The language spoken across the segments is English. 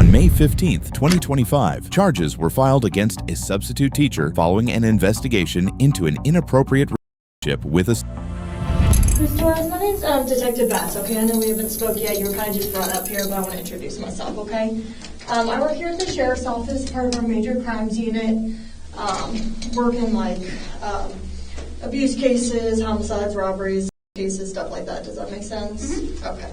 On May 15, 2025, charges were filed against a substitute teacher following an investigation into an inappropriate relationship with a Ms. Torres, my name's Detective Bass, okay? I know we haven't spoke yet. You were kind of just brought up here, but I want to introduce myself, okay? I work here at the Sheriff's Office, part of our major crimes unit, working like abuse cases, homicides, robberies, cases, stuff like that. Does that make sense? Mm-hmm. Okay.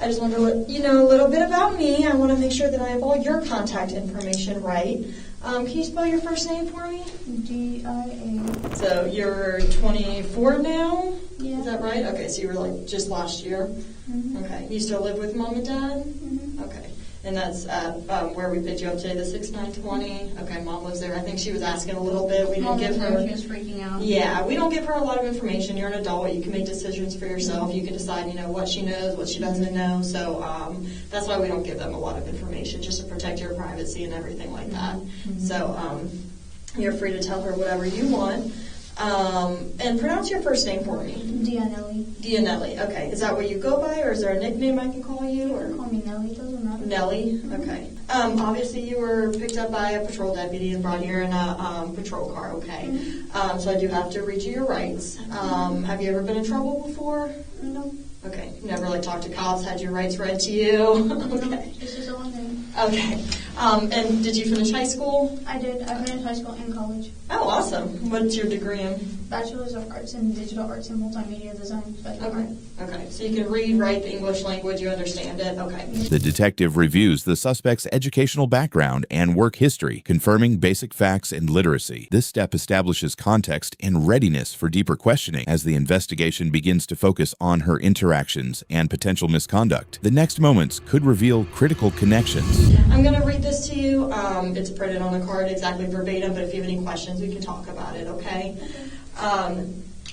I just want to let you know a little bit about me. I want to make sure that I have all your contact information right. Can you spell your first name for me? D-I-A. So you're 24 now? Yeah. Is that right? Okay, so you were like just last year? Mm-hmm. Okay. You still live with mom and dad? Mm-hmm. Okay. And that's at where we picked you up today, the 6920? Okay, mom lives there. I think she was asking a little bit. We didn't give her. She was freaking out. Yeah, we don't give her a lot of information. You're an adult. You can make decisions for yourself. You can decide, what she knows, what she doesn't know. So that's why we don't give them a lot of information, just to protect your privacy and everything like that. Mm-hmm. So you're free to tell her whatever you want. And pronounce your first name for me. Dianelli. Dianelli. Okay. Is that what you go by, or is there a nickname I can call you? Or call me Nellie. Doesn't matter. Nellie. Okay. Obviously, you were picked up by a patrol deputy and brought here in a patrol car. Okay. Mm-hmm. So I do have to read you your rights. Have you ever been in trouble before? No. Okay. Never talked to cops, had your rights read to you? Okay. This is the one thing. Okay. And did you finish high school? I did. I finished high school and college. Oh, awesome. What's your degree in? Bachelor's of Arts in Digital Arts and Multimedia Design. Okay. Okay. So you can read, write the English language, you understand it? Okay. The detective reviews the suspect's educational background and work history, confirming basic facts and literacy. This step establishes context and readiness for deeper questioning as the investigation begins to focus on her interactions and potential misconduct. The next moments could reveal critical connections. I'm going to read this to you. It's printed on the card exactly verbatim, but if you have any questions, we can talk about it, okay?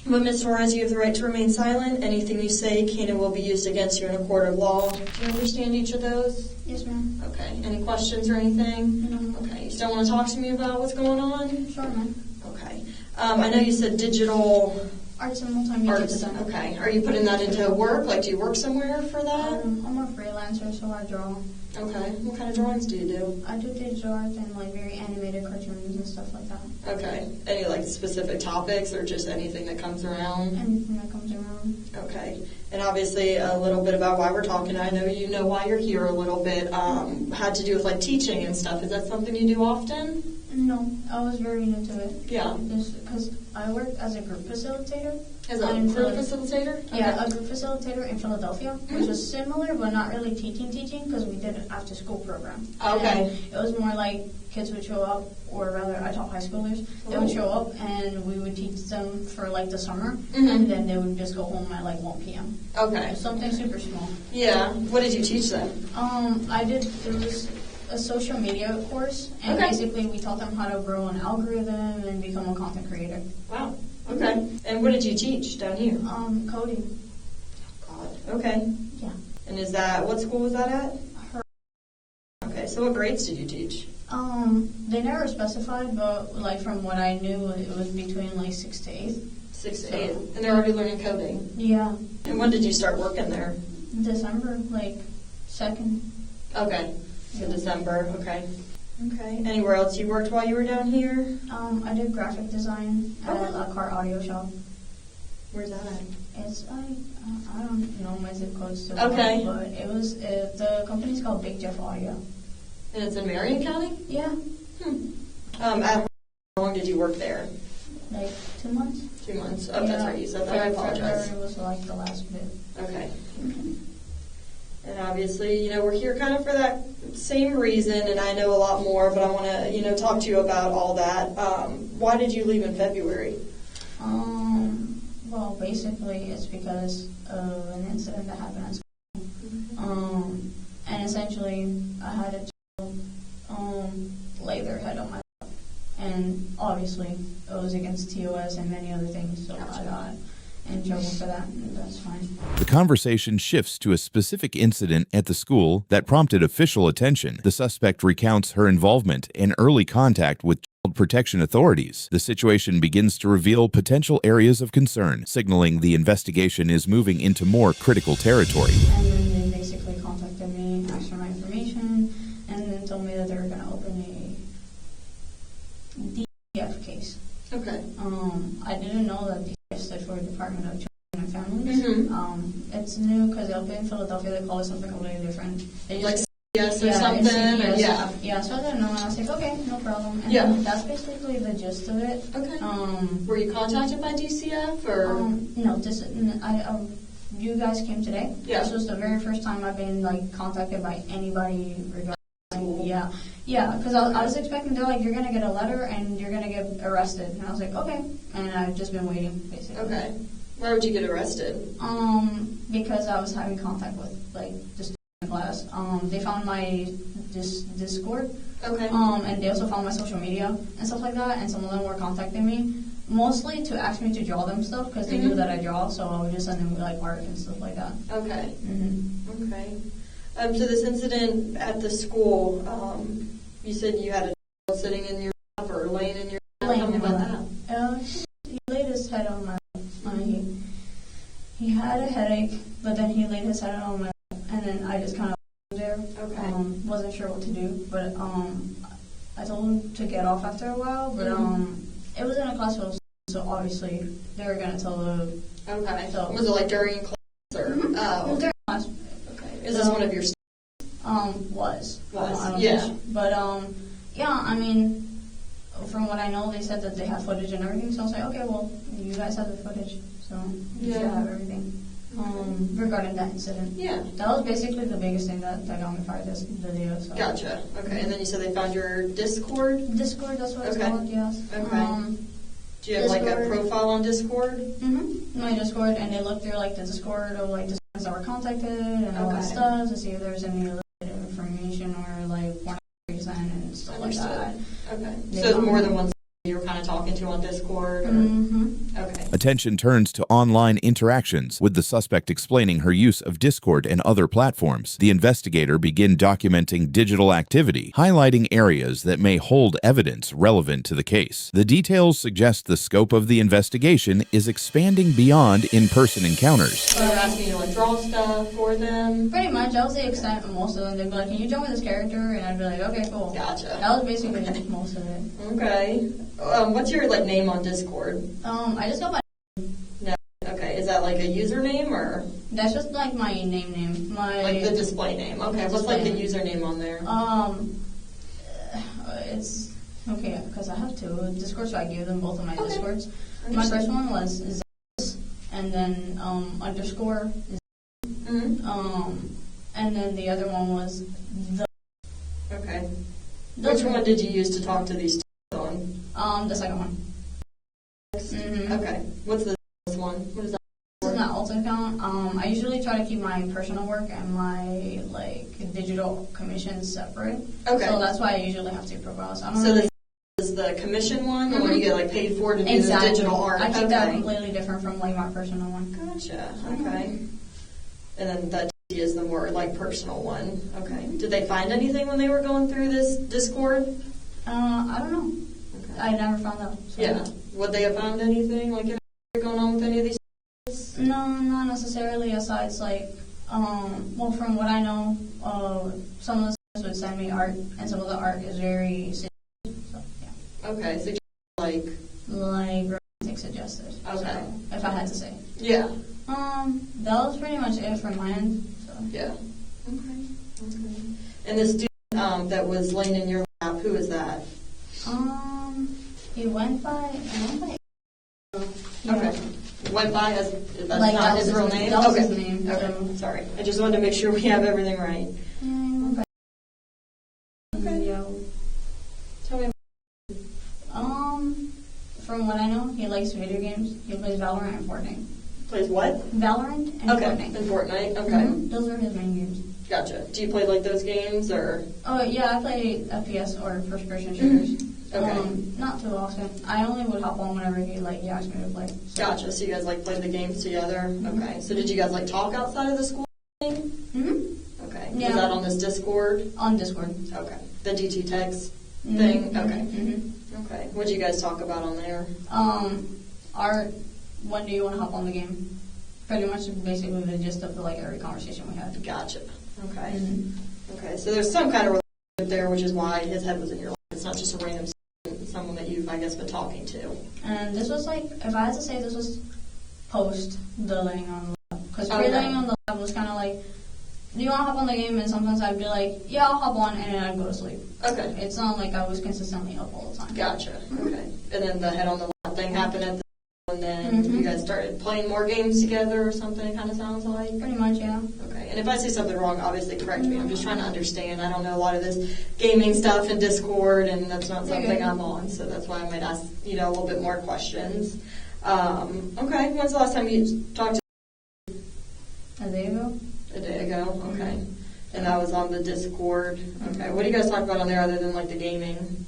But Ms. Torres, you have the right to remain silent. Anything you say can and will be used against you in a court of law. Do you understand each of those? Yes, ma'am. Okay. Any questions or anything? No. Okay. You still want to talk to me about what's going on? Sure, ma'am. Okay. I know you said digital Arts and Multimedia Design. Okay. Are you putting that into work? Do you work somewhere for that? I'm a freelancer, so I draw. Okay. What kind of drawings do you do? I do digital art and very animated cartoons and stuff like that. Okay. Any specific topics or just anything that comes around? Anything that comes around. Okay. And obviously a little bit about why we're talking. I know you know why you're here a little bit. Had to do with teaching and stuff. Is that something you do often? No, I was very new to it. Yeah. Because I work as a group facilitator. As a group facilitator? Okay. Yeah, a group facilitator in Philadelphia, which was similar, but not really teaching, because we did an after-school program. Okay. And it was more like kids would show up, or rather, I taught high schoolers. They would show up, and we would teach them for the summer, and then they would just go home at 1 p.m. Okay. Something super small. Yeah. What did you teach them? It was a social media course, and basically we taught them how to grow an algorithm and become a content creator. Wow. Okay. And what did you teach down here? Coding. God. Okay. Yeah. And what school was that at? Okay. So what grades did you teach? They never specified, but from what I knew, it was between 6 to 8. 6 to 8. And they're already learning coding? Yeah. And when did you start working there? December, 2nd. Okay. So December, okay. Okay. Anywhere else you worked while you were down here? I did graphic design at a car audio shop. Where's that at? It's, I don't know my zip code still. Okay. But it was, the company's called Big Jeff Audio. And it's in Marion County? Yeah. How long did you work there? 2 months. 2 months. Oh, yeah. That's right. You said that. I apologize. February was the last bit. Okay. And obviously, we're here kind of for that same reason, and I know a lot more, but I want to, talk to you about all that. Why did you leave in February? Well, basically, it's because of an incident that happened at school. Mm-hmm. And essentially, I had a child lay their head on my lap. And obviously, it was against TOS and many other things, so I got in trouble for that, and that's fine. The conversation shifts to a specific incident at the school that prompted official attention. The suspect recounts her involvement and early contact with child protection authorities. The situation begins to reveal potential areas of concern, signaling the investigation is moving into more critical territory. And then they basically contacted me, asked for my information, and didn't know that DCF stood for Department of Children and Families. It's new because up in Philadelphia they call it something completely different. They Like just, CPS or yeah, something? it's CPS. Yeah. Yeah, so I didn't know, and I was like, okay, no problem. And Yeah. then that's basically the gist of it. Okay. Were you contacted by DCF or? No, you guys came today. Yeah. This was the very first time I've been like contacted by anybody regarding. Cool. Yeah, because I was expecting they're like, you're gonna get a letter and you're gonna get arrested, and I was like, okay, and I've just been waiting basically. Okay. Why would you get arrested? Because I was having contact with like the student class. They found my Discord. Okay. And they also found my social media and stuff like that, and some of them were contacting me. Mostly to ask me to draw them stuff because they knew that I draw, so I would just send them like art and stuff like that. Okay. Okay. So this incident at the school, you said you had a child sitting in your lap or laying in your lap. Tell me about that. He laid his head on my lap. He had a headache, but then he laid his head on my lap, and then I just kind of there. Okay. Wasn't sure what to do, but I told him to get off after a while, but it was in a class full, so obviously they were gonna tell the. Okay. So, was it like during class or? Oh. During class. Okay. Is this one of your? Was. Was. Yeah. But yeah. I mean, from what I know, they said that they have footage and everything. So I was like, okay, well, you guys have the footage, so you should have everything. Regarding that incident. Yeah. That was basically the biggest thing that got me fired this video. So. Gotcha. Okay. And then you said they found your Discord? Discord, that's what it's called, yes. Okay. Do you have like a profile on Discord? My Discord, and they looked through like the Discord of like the students that were contacted and all that stuff to see if there's any information or like pornography and stuff like that. Okay. So it's more than one you were kind of talking to on Discord? Or? Okay. Attention turns to online interactions, with the suspect explaining her use of Discord and other platforms. The investigator began documenting digital activity, highlighting areas that may hold evidence relevant to the case. The details suggest the scope of the investigation is expanding beyond in-person encounters. So they're asking you to like draw stuff for them? Pretty much. That was the extent of most of them. They'd be like, can you draw me this character? And I'd be like, okay, cool. Gotcha. That was basically most of it. Okay. What's your like name on Discord? I just got my. No. Okay. Is that like a username or? That's just like my name. Like the display name. Okay. What's like the username on there? It's okay because I have two Discords, so I gave them both of my Discords. Understood. My first one was Z, and then underscore Z, and then the other one was the. Okay. Which one did you use to talk to these two on? The second one. Okay. What's the one? What is that? This is my alt account. I usually try to keep my personal work and my like digital commissions separate. Okay. So that's why I usually have two profiles. This is the commission one, the one you get like paid for to do the digital art. I keep that completely different from like my personal one. Gotcha. Okay. And then that is the more like personal one. Okay. Did they find anything when they were going through this Discord? I don't know. Okay. I never found out. So. Yeah. Would they have found anything like going on with any of these? No, not necessarily. Aside like, well, from what I know, some of the students would send me art, and some of the art is very serious. So yeah. Okay. So like romantic suggested. Okay. So, if I had to say. Yeah. That was pretty much it from my end. So. Yeah. Okay. And the student that was laying in your lap, who is that? He went by. Okay. Went by as that's like not his real name. That was his name. Okay. Sorry. I just wanted to make sure we have everything right. Okay. Okay. Yeah. Tell me. From what I know, he likes video games. He plays Valorant and Fortnite. Plays what? Valorant and Fortnite. And Fortnite. Okay. Those are his main games. Gotcha. Do you play like those games or? Oh yeah, I play FPS or first-person shooters. Okay. Not too often. I only would hop on whenever he asked me to play. So. Gotcha. So you guys like played the games together. Okay. So did you guys like talk outside of the school? Okay. Yeah. Was that on this Discord? On Discord. Okay. The DT text thing. Okay. Okay. What did you guys talk about on there? Art. When do you want to hop on the game? Pretty much, basically the gist of every conversation we had. Gotcha. Okay. Okay. So there's some kind of relationship there, which is why his head was in your lap. It's not just a random someone that you've, I guess, been talking to. And this was like, if I had to say, this was post the laying on the lab. Because Okay. pre-laying on the lab was kind of like, do you want to hop on the game? And sometimes I'd be like, yeah, I'll hop on, and then I'd go to sleep. Okay. It's not like I was consistently up all the time. Gotcha. Okay. And then the head on the lap thing happened at the and then Mhm. you guys started playing more games together or something, it kind of sounds like. Pretty much, yeah. Okay. And if I say something wrong, obviously correct me. I'm just trying to understand. I don't know a lot of this gaming stuff and Discord, and that's not something I'm on, so that's why I might ask, a little bit more questions. Okay. When's the last time you talked to A day ago. A day ago? Okay. And that was on the Discord. Okay. What do you guys talk about on there other than like the gaming?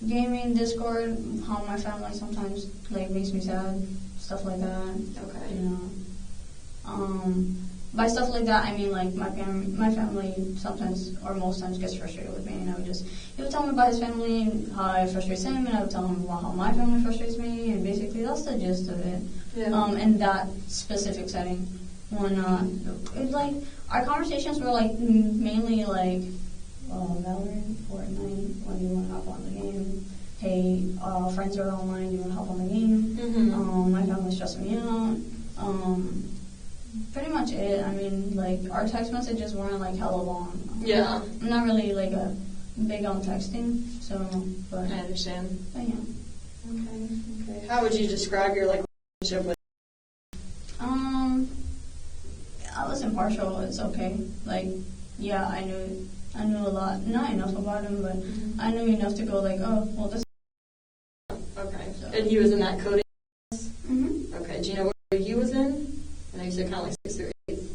Gaming, Discord, how my family sometimes like makes me sad, stuff like that. Okay. By stuff like that, I mean like my family sometimes or most times gets frustrated with me, and he would tell me about his family and how it frustrates him, and I would tell him about how my family frustrates me, and basically that's the gist of it. Yeah. In that specific setting, when our conversations were like mainly like, Valorant, Fortnite, when you want to hop on the game. Hey, friends are online, you want to hop on the game. Mm-hmm. My family's stressing me out. Pretty much it. I mean, like, our text messages weren't like hella long. Yeah. I'm not really like a big on texting, so, but I understand. yeah. Okay. How would you describe your relationship with? I was impartial. It's okay. Like, yeah, I knew a lot, not enough about him, but I knew enough to go like, oh, well, this. Okay. So. And he was in that coding class? Mm-hmm. Okay. Do you know what grade he was in? I know you said kind of like 6th through 8th.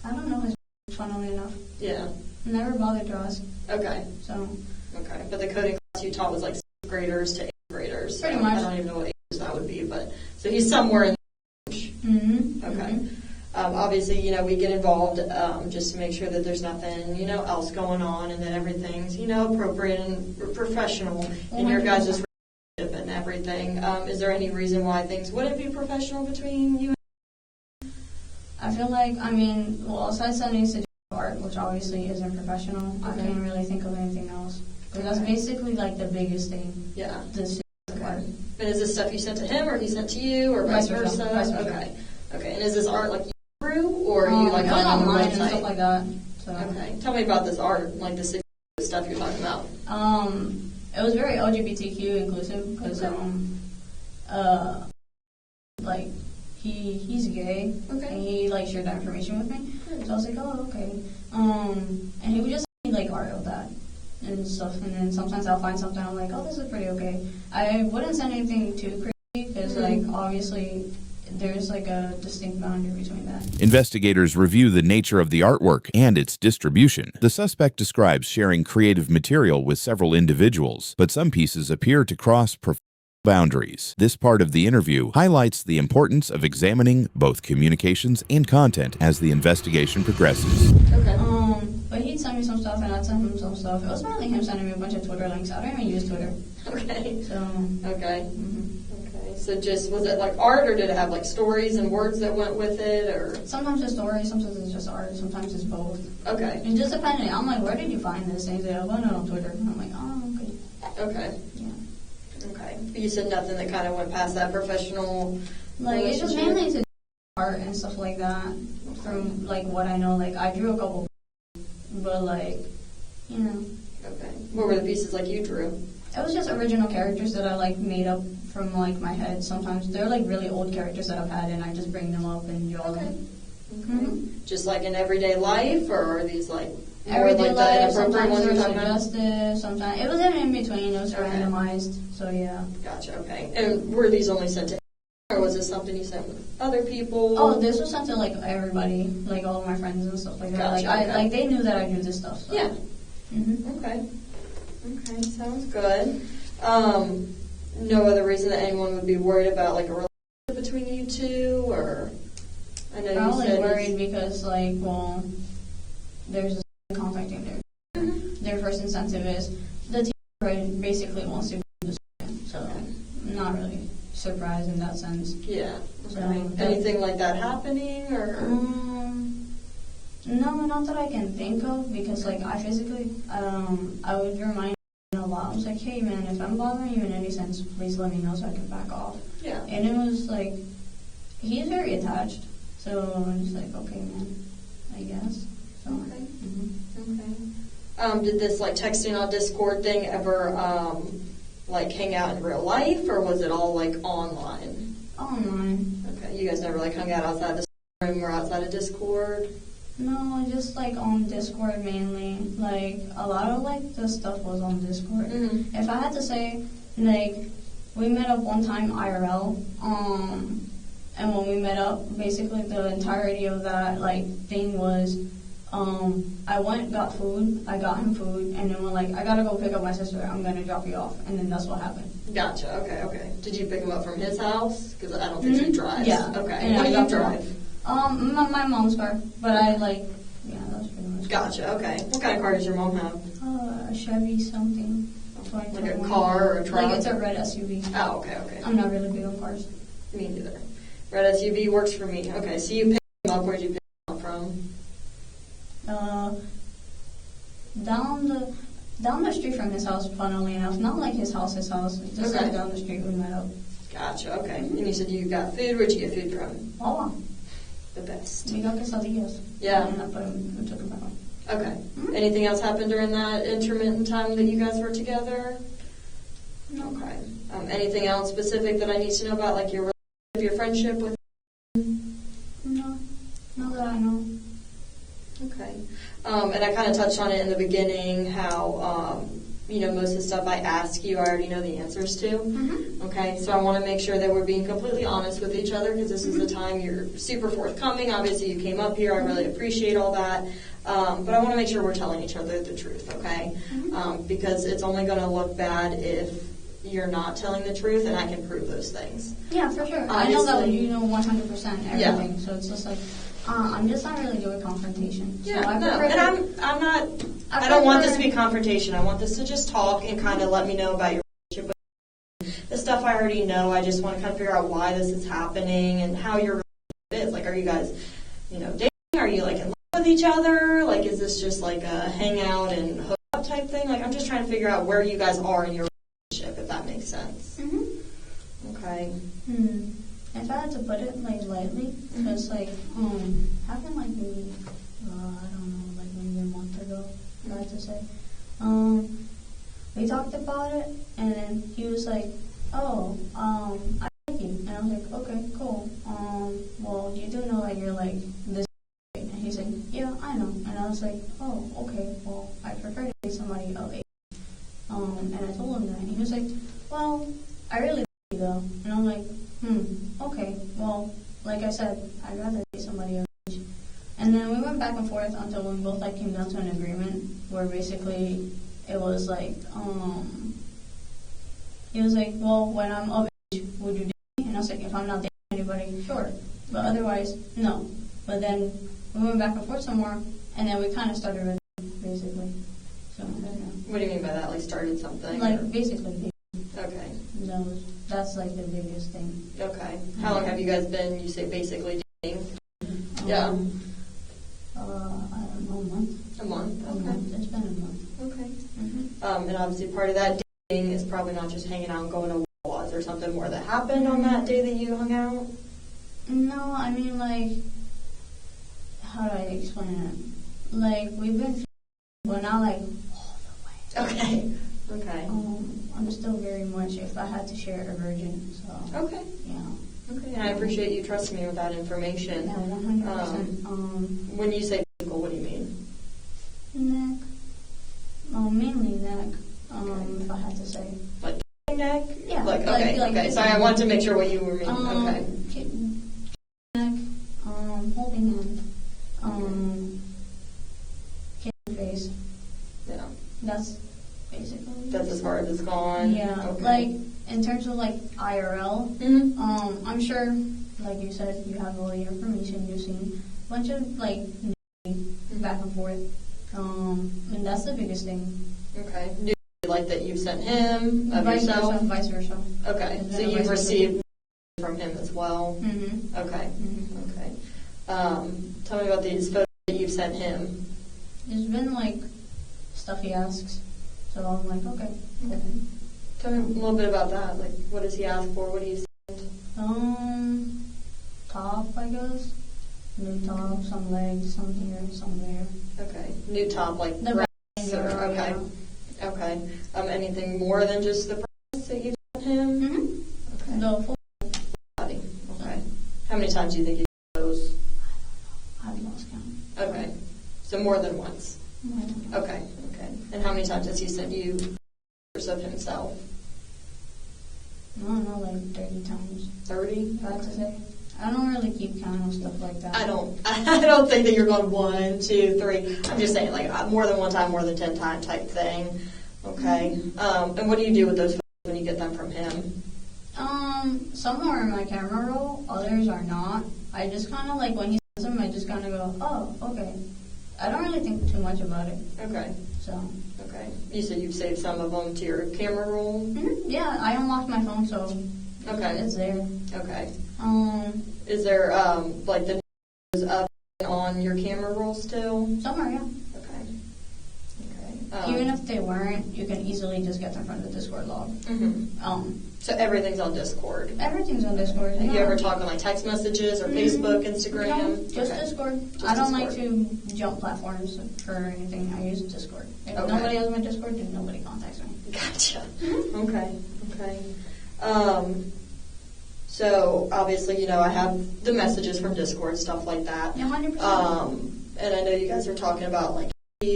I don't know his funnily enough. Yeah. Never bothered to ask. Okay. So. Okay. But the coding class you taught was like 6th graders to 8th graders. Pretty So much. I don't even know what ages that would be, but so he's somewhere in the range. Mm-hmm. Okay. Mm-hmm. Obviously, we get involved just to make sure that there's nothing, else going on and that everything's, appropriate and professional in your guys' relationship and everything. Is there any reason why things wouldn't be professional between you and I feel like, aside from needs to do art, which obviously isn't professional, I Okay. can't really think of anything else. Because that's basically like the biggest thing. Yeah. This art. And is this stuff you sent to him or he sent to you or vice versa? Vice versa. Okay. Okay. And is this art like you drew or are you like it was on the online website? and stuff like that. So. Okay. Tell me about this art, like the stuff you're talking about. It was very LGBTQ inclusive because he's gay. Okay. And he like shared that information with me. So I was like, oh, okay. And he would just send me like art of that and stuff, and then sometimes I'll find something I'm like, oh, this is pretty okay. I wouldn't send anything too crazy because like obviously there's like a distinct boundary between that. Investigators review the nature of the artwork and its distribution. The suspect describes sharing creative material with several individuals, but some pieces appear to cross professional boundaries. This part of the interview highlights the importance of examining both communications and content as the investigation progresses. Okay. But he'd send me some stuff and I'd send him some stuff. It was mainly him sending me a bunch of Twitter links. I don't even use Twitter. Okay. So. Okay. Okay. So just, was it like art or did it have like stories and words that went with it or? Sometimes it's stories, sometimes it's just art, sometimes it's both. Okay. It just depending. I'm like, where did you find this? And he's like, I found it on Twitter. And I'm like, oh, okay. Okay. Yeah. Okay. But you said nothing that kind of went past that professional Like, it's just relationship? mainly to art and stuff like that. From, like, what I know. Like, I drew a couple, but, like, Okay. What were the pieces like you drew? It was just original characters that I, like, made up from, like, my head sometimes. They're, like, really old characters that I've had, and I just bring them up and draw them. Okay. Just like in everyday life, or are these, like, more Everyday like life, the inappropriate sometimes ones you're they're talking about? suggestive, sometimes. It was in between. It was Okay. randomized, so, yeah. Gotcha, okay. And were these only sent to him, or was this something you sent with other people? Oh, this was sent to like everybody, like all of my friends and stuff like that. Gotcha, Like okay. they knew that I do this stuff. So. Yeah. Mm-hmm. Okay. Okay, sounds good. No other reason that anyone would be worried about like a relationship between you two, or I know you Probably said worried because like, well, there's a contacting their their first incentive is the teacher basically wants to do this, so I'm not really surprised in that sense. Yeah. So, Okay. Anything like that happening, or? No, not that I can think of, because like I physically, I would remind lot. I was like, hey man, if I'm bothering you in any sense, please let me know so I can back off. Yeah. And it was like, he's very attached. So I'm just like, okay man, I guess. So, Okay. Mm-hmm. Okay. Did this like texting on Discord thing ever like hang out in real life, or was it all like online? Online. Okay. You guys never like hung out outside the room or outside of Discord? No, just like on Discord mainly. Like a lot of like the stuff was on Discord. Mm-hmm. If I had to say, like, we met up one time IRL. And when we met up, basically the entirety of that like thing was, I went, got food, I got him food, and then we're like, I gotta go pick up my sister, I'm gonna drop you off, and then that's what happened. Gotcha. Okay. Did you pick him up from his house? Because I don't think he drives. Yeah. Okay. And What I do you dropped him drive? off. My mom's car, but I like, yeah, that's pretty much. Gotcha. Okay. What kind of car does your mom have? A Chevy something. Like a car or a truck? Like it's a red SUV. Oh, okay. I'm not really big on cars. Me neither. Red SUV works for me. Okay, so you picked him up. Where'd you pick him up from? Down the street from his house, funnily enough. Not like his house, just Okay. like down the street we met up. Gotcha. Okay. And you said you got food. Where'd you get food from? Oh, The best. we got quesadillas. Yeah. And I put him, we took him back home. Okay. Mhm. Anything else happened during that intermittent time that you guys were together? No. Okay. Anything else specific that I need to know about, like your relationship, your friendship with? No. Not that I know. Okay. And I kind of touched on it in the beginning, how, most of the stuff I ask you, I already know the answers to. Mm-hmm. Okay, so I want to make sure that we're being completely honest with each other, because this is the time you're super forthcoming. Obviously, you came up here. I really appreciate all that. But I want to make sure we're telling each other the truth, okay? Because it's only going to look bad if you're not telling the truth, and I can prove those things. Yeah, for sure. I know that Obviously. you know 100% everything, Yeah. so it's just like, I'm just not really doing confrontation. So Yeah, I no, prefer and I'm not. I don't want this to be confrontation. I want this to just talk and kind of let me know about your relationship. The stuff I already know. I just want to kind of figure out why this is happening and how your relationship is. Like, are you guys, dating? Are you like in love with each other? Like, is this just like a hangout and hook up type thing? Like, I'm just trying to figure out where you guys are in your relationship, if that makes sense. Mm-hmm. Okay. If I had to put it like lightly, because like happened like maybe I don't know, like maybe a month ago, if I had to say. We talked about it, and then he was like, "Oh, I like you," and I was like, "Okay, cool. Well, you do know that you're like this," and he's like, "Yeah, I know," and I was like, "Oh, okay. Well, I prefer to date somebody of age." And I told him that, and he was like, "Well, I really like you though," and I'm like, okay, well, like I said, I'd rather date somebody of age. And then we went back and forth until we both like came down to an agreement where basically it was like, he was like, well, when I'm of age, would you date me? And I was like, if I'm not dating anybody, sure. But otherwise, no. But then we went back and forth some more, and then we kind of started with basically. So, yeah. What do you mean by that? Like, started something? Like, basically dating. Okay. That's like the biggest thing. Okay. How long have you guys been, you say, basically dating? Yeah. I don't know, a month. A month. A Okay. month. It's been a month. Okay. Mm-hmm. And obviously part of that dating is probably not just hanging out and going to Wawa's or something more that happened on that day that you hung out? No, I mean, like, how do I explain it? Like, we've been, we're not like all the way. Okay. Okay. I'm still very much, if I had to share, a virgin, so. Okay. Yeah. Okay. And I appreciate you trusting me with that information. Yeah, 100%. When you say physical, what do you mean? Neck. Mainly neck, if I had to say. Like neck? Yeah. Like, okay. Okay. Sorry, I wanted to make sure what you were meaning. Okay. Neck, holding hand, kissing face. Yeah. That's basically. That's as far as it's gone? Yeah. Okay. Like, in terms of like IRL, Mm-hmm. I'm sure, like you said, you have all the information, you've seen a bunch of like back and forth, and that's the biggest thing. Okay. Do you like that you sent him of Vice yourself? versa, vice versa. Okay. And So then you've vice versa. received from him as well? Mm-hmm. Okay. Mm-hmm. Okay. Tell me about these photos that you've sent him. There's been like stuff he asks, So I'm like, okay. Okay. Tell me a little bit about that. Like, what does he ask for? What do you send? Top, I guess. New top, some legs, some here, some there. Okay. New top, like The breasts, or, regular, okay. yeah. Okay. Anything more than just the breasts that you sent him? Mm-hmm. Okay. The full Body. Okay. How many times do you think you did those? I've lost count. Okay. So more than once. Okay. Okay. And how many times has he sent you pictures of himself? I don't know, like 30 times. 30? If I had to say. I don't really keep count on stuff like that. I don't think that you're going 1, 2, 3. I'm just saying, like, more than one time, more than 10 times type thing. Okay. And what do you do with those photos when you get them from him? Some are in my camera roll, others are not. I just kind of like, when he sends them, I just kind of go, oh, okay. I don't really think too much about it. Okay. So. Okay. You said you've saved some of them to your camera roll? Mm-hmm. Yeah, I unlocked my phone, so okay. It's there. Okay. Is there, like, the news up on your camera roll still? Somewhere, yeah. Okay. Even if they weren't, you can easily just get them from the Discord log. Mm-hmm. So everything's on Discord? Everything's on Discord. Have you ever talked on, like, text messages or Facebook, Instagram? No, just okay. Discord. Just I don't Discord. like to jump platforms for anything. I use Discord. If nobody has my Discord, then nobody contacts me. Gotcha. Okay. So obviously, I have the messages from Discord, stuff like that. Yeah, 100%. And I know you guys are talking about like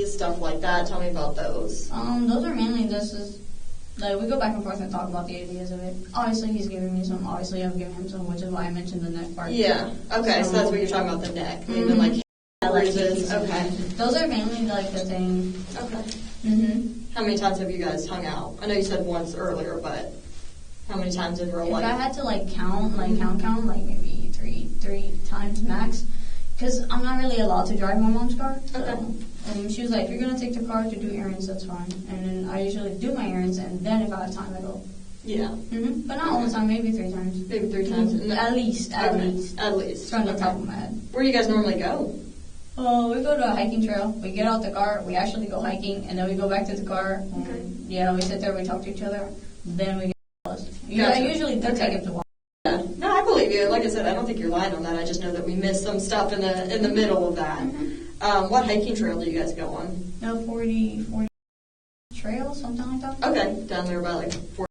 stuff like that. Tell me about those. Those are mainly like we go back and forth and talk about the ideas of it. Obviously, he's giving me some. Obviously, I'm giving him some, which is why I mentioned the neck part. Yeah. Okay. So that's what you're talking about, the neck. Even like bruises. Okay. Those are mainly like the thing. Okay. How many times have you guys hung out? I know you said once earlier, but how many times in real life? If I had to count, like maybe three times max, because I'm not really allowed to drive my mom's car. So, Okay. She was like, "You're gonna take the car to do errands. That's fine." And then I usually do my errands, and then if I have time, I go. Yeah. But not all the time. Maybe 3 times. Maybe 3 times. At least. At least. From the top of my head. Where do you guys normally go? Oh, we go to a hiking trail. We get out the car. We actually go hiking, and then we go back to the car. Okay. Yeah, we sit there. We talk to each other. Then we get lost. Gotcha. I usually do take him to walk. Yeah. No, I believe you. Like I said, I don't think you're lying on that. I just know that we missed some stuff in the middle of that. What hiking trail do you guys go on? No, 40 trail, something like that. Okay, down there by like 40.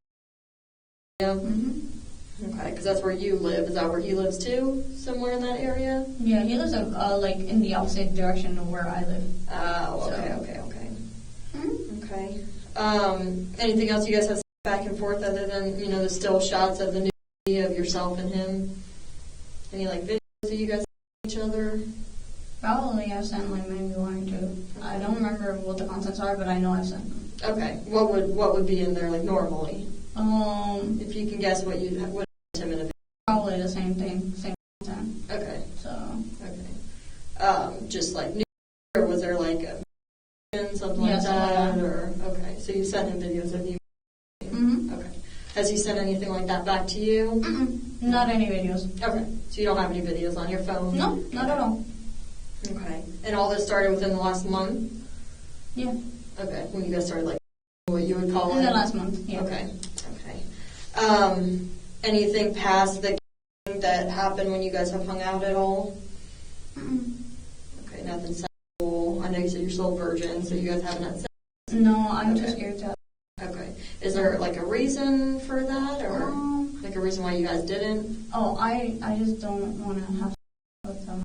Yeah. Okay, because that's where you live. Is that where he lives too? Somewhere in that area? Yeah, he lives like in the opposite direction of where I live. Oh, okay. Okay. Anything else you guys have back and forth other than the still shots of the nudity of yourself and him? Any like videos that you guys of each other? Probably I've sent like maybe 1 or 2. I don't remember what the contents are, but I know I've sent them. Okay. What would be in there like normally? If you can guess what him in a video. Probably the same thing, same content. Okay. So. Okay. Just like new, or was there like something like that? Or okay. So you sent him videos of you. Okay. Has he sent anything like that back to you? Not any videos. Okay. So you don't have any videos on your phone? No, not at all. Okay. And all this started within the last month? Yeah. Okay. When you guys started like what you would call in the last month, yeah. Okay. Anything past the that happened when you guys have hung out at all? Okay, nothing sexual. I know you said you're still a virgin, so you guys haven't had sex? No, I'm too scared to. Okay. Is there like a reason for that, or like a reason why you guys didn't? Oh, I just don't want to have with them.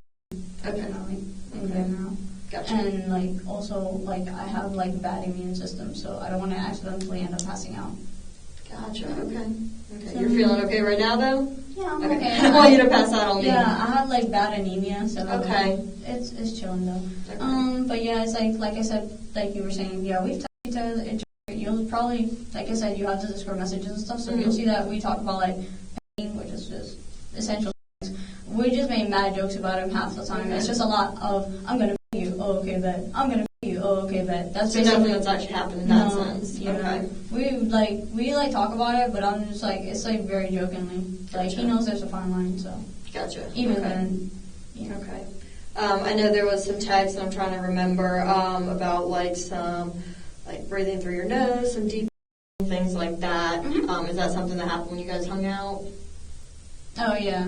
In general. Gotcha. And like also like I have like bad immune system, so I don't want to accidentally end up passing out. Gotcha. Okay. So you're feeling okay right now, though? Yeah, I'm okay. I want you to pass out on me. Yeah, I have like bad anemia, so it's chilling though. Okay. But yeah, it's like I said, like you were saying, yeah, we've talked to each other. You'll probably, like I said, you have the Discord messages and stuff, so you'll see that we talk about like pain, which is just essential things. We just make mad jokes about him half the time. It's just a lot of I'm gonna you, oh okay, bet. I'm gonna you, oh okay, bet. That's so nothing that's actually happened in that sense. Okay. We talk about it, but I'm just like it's like very jokingly. Like he knows there's a fine line, so. Gotcha. Even then. Yeah. Okay. I know there was some text, and I'm trying to remember about like some like breathing through your nose, some deep things like that. Is that something that happened when you guys hung out? Oh, yeah.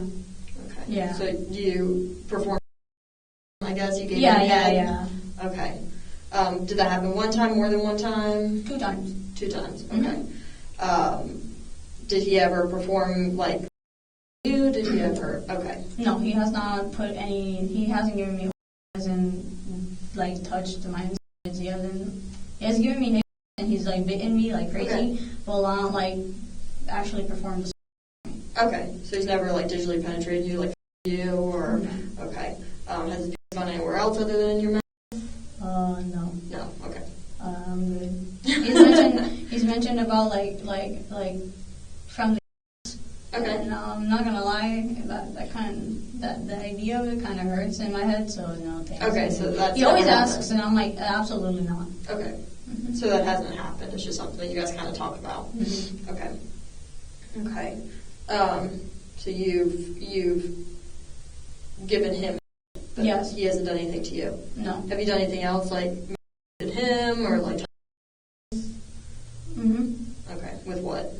Okay. Yeah. So you performed, I guess you gave Yeah, him head? yeah. Okay. Did that happen one time, more than one time? 2 times. 2 times, okay. Did he ever perform, like, you? Did he ever? Okay. No, he has not put any, he hasn't given me as in, like, touched my he has given me and he's, like, bitten me like crazy, but not, like, actually performed the. Okay, so he's never, like, digitally penetrated you, like, you, or, okay. Has it gone anywhere else other than in your mouth? No. No, okay. I'm good. He's mentioned about, like, from the. Okay. And I'm not gonna lie, the idea of it kind of hurts in my head. So no, thanks. Okay, so that's. He always asks, and I'm like, absolutely not. Okay, so that hasn't happened. It's just something that you guys kind of talk about. Okay. Okay. So you've given him. But yes. He hasn't done anything to you. No. Have you done anything else, like him or like? Okay. With what?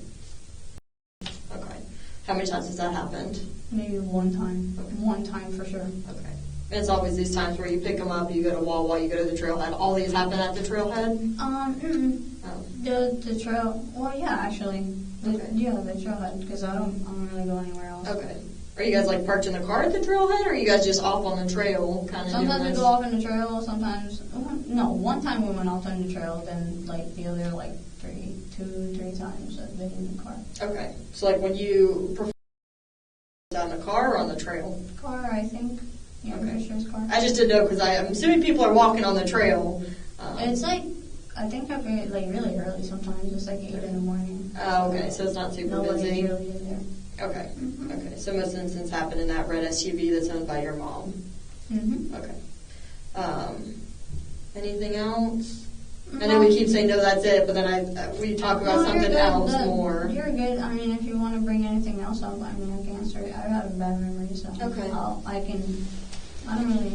Okay. How many times has that happened? Maybe 1 time. Okay. 1 time for sure. Okay. And it's always these times where you pick them up, you go to Wawa, you go to the trailhead. All these happen at the trailhead? Oh. The trail. Well, yeah, actually. Okay. Yeah, the trailhead because I don't really go anywhere else. Okay. Are you guys like parked in the car at the trailhead, or are you guys just off on the trail, kind of? Sometimes we go off on the trail. Sometimes, no. 1 time we went off on the trail. Then, like the other, like 2-3 times I've been in the car. Okay. So, like when you perform on the car or on the trail? Car, I think. Yeah, Okay. pretty sure it's car. I just didn't know because I'm assuming people are walking on the trail. It's like I think I've been like really early sometimes. It's like 8 in the morning. Oh, okay. So it's not super Nobody's busy. really in there. Okay. Okay. So most instances happen in that red SUV that's owned by your mom. Okay. Anything else? I know we keep saying no, that's it, but then we talk about something else more. You're good. I mean, if you want to bring anything else up, I mean, I can answer it. I have a bad memory, so Okay. I don't really.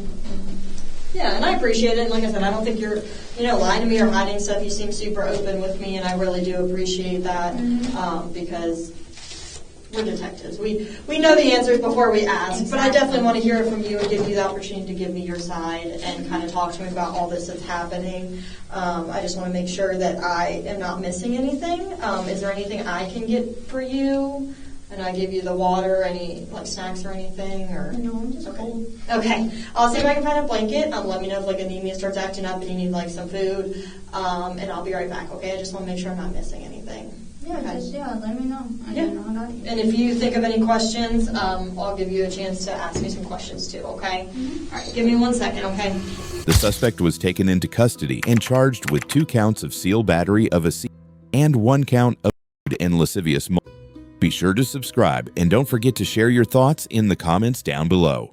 Yeah, and I appreciate it. And like I said, I don't think you're, lying to me or hiding stuff. You seem super open with me, and I really do appreciate that because we're detectives. We know the answers before we ask, but I definitely want to hear it from you and give you the opportunity to give me your side and kind of talk to me about all this that's happening. I just want to make sure that I am not missing anything. Is there anything I can get for you? And I give you the water, any like snacks or anything, or No, I'm just cold. Okay, I'll see if I can find a blanket. Let me know if like anemia starts acting up and you need like some food, and I'll be right back. Okay, I just want to make sure I'm not missing anything. Yeah, Okay. let me know. I got you. And if you think of any questions, I'll give you a chance to ask me some questions too. Okay. All right, give me 1 second. Okay. The suspect was taken into custody and charged with 2 counts of seal battery of a C and 1 count of lewd and lascivious. Be sure to subscribe and don't forget to share your thoughts in the comments down below.